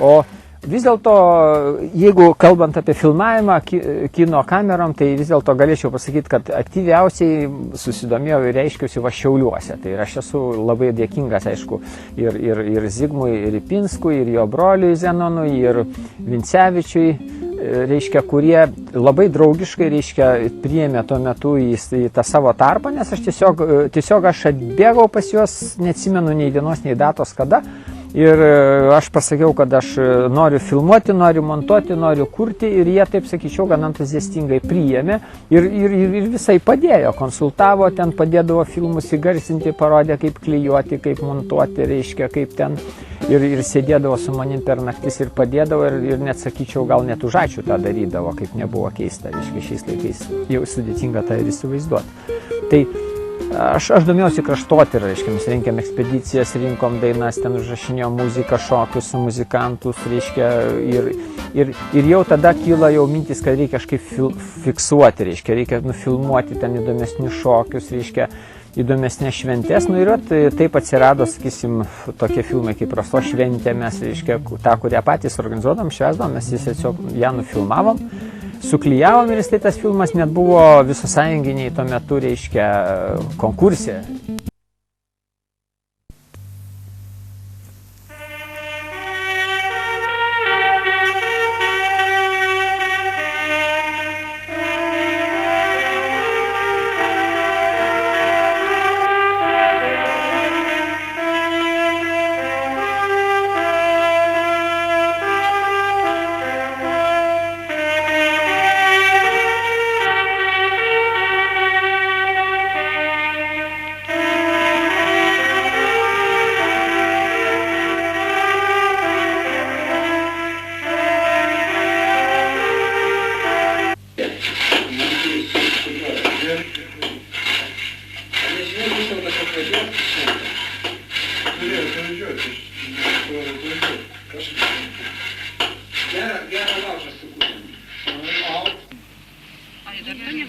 O vis dėlto, jeigu kalbant apie filmavimą kino kamerom, tai vis dėlto galėčiau pasakyti, kad aktyviausiai susidomėjau ir reiškiausi va Šiauliuose. Tai aš esu labai dėkingas, aišku, ir Zigmui Ripinskui, ir jo broliui Zenonui, ir Vincevičiui, reiškia, kurie labai draugiškai, reiškia, priėmė tuo metu į tą savo tarpą, nes aš tiesiog aš atbėgau pas juos, neatsimenu nei dienos, nei datos kada. Ir aš pasakiau, kad aš noriu filmuoti, noriu montuoti, noriu kurti ir jie, taip sakyčiau, gan entuziastingai priėmė ir visai padėjo, konsultavo, ten padėdavo filmus įgarsinti, parodė, kaip klijuoti, kaip montuoti, reiškia, kaip ten ir sėdėdavo su manim per naktis ir padėdavo ir net sakyčiau, gal net už ačiū tą darydavo, kaip nebuvo keista, reiškia, šiais laikais jau sudėtinga tą ir įsivaizduoti. Tai Aš domėjausi kraštotyrą, reiškia, mes rinkėm ekspedicijas, rinkom dainas, ten užrašinėjom muziką, šokius, muzikantus, reiškia, ir jau tada kyla jau mintis, kad reikia kažkaip fiksuoti, reiškia, reikia nufilmuoti ten įdomesnius šokius, reiškia, įdomesnės šventės, ir taip atsirado, sakysim, tokie filmai kaip Raso šventė, mes, reiškia, tą, kurią patys organizuodom, švesdom, mes tiesiog ją nufilmavom. Suklijavom ir tas filmas net buvo Visasąjunginiai tuo metu, reiškia, konkurse.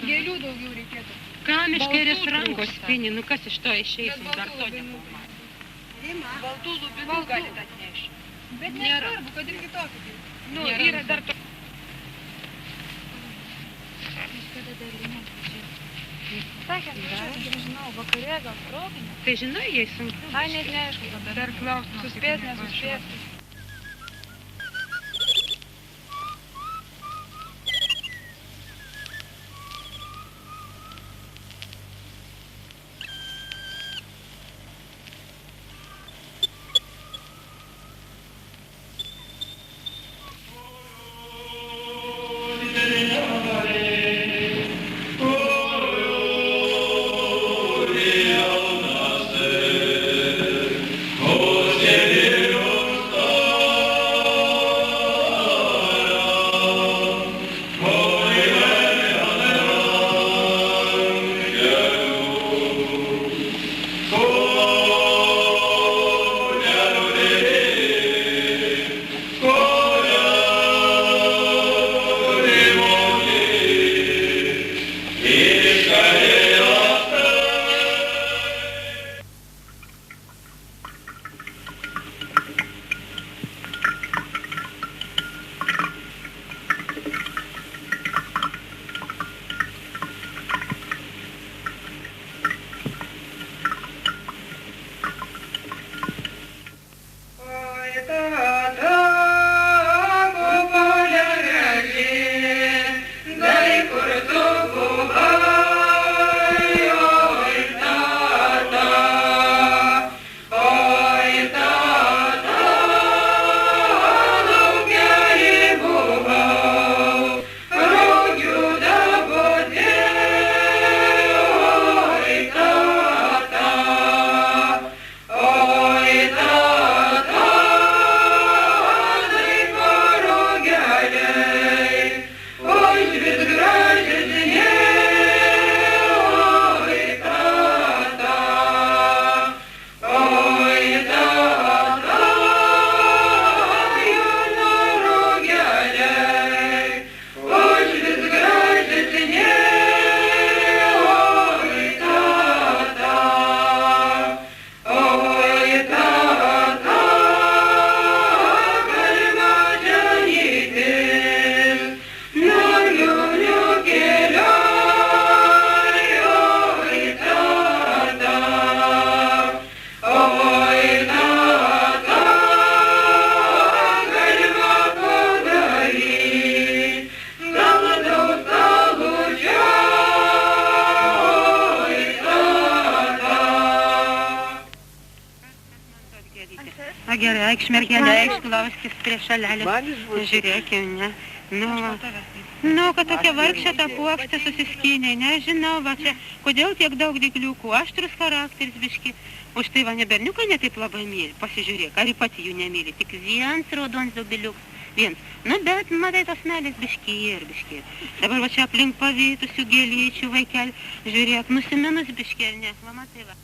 Gėlių daugiau reikėtų. Kam iškerės rankos spini, kas iš to išeisim, dar to nepamai. Baltų lubinų galite atnešti. Bet nesvarbu, kad ir kitokį. Yra dar to. Sakė, nežinau, vakarė gal proginė. Tai žinai, jai sunku. Ai, net neaišku, kad dar klausimas. Suspės, nesuspės. A gerai, eikš mergelė, eikš glauskis prie šalelio. Žiūrėkim, ne? Nu, va. Nu, kad tokia vargšė ta puokštė susiskynė, nežinau, va čia, kodėl tiek daug dikliukų, aštrus charakteris biški. Už tai va ne berniukai netaip labai myli, pasižiūrėk, ar pati jų nemyli, tik viens raudonis dobiliuks. Viens. Nu, bet, matai, tos meilės biški ir biški. Dabar va čia aplink pavytusių gėlyčių vaikelį. Žiūrėk, nusiminus biški, ar ne? Va, matai, va.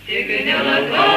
Tik nelakau.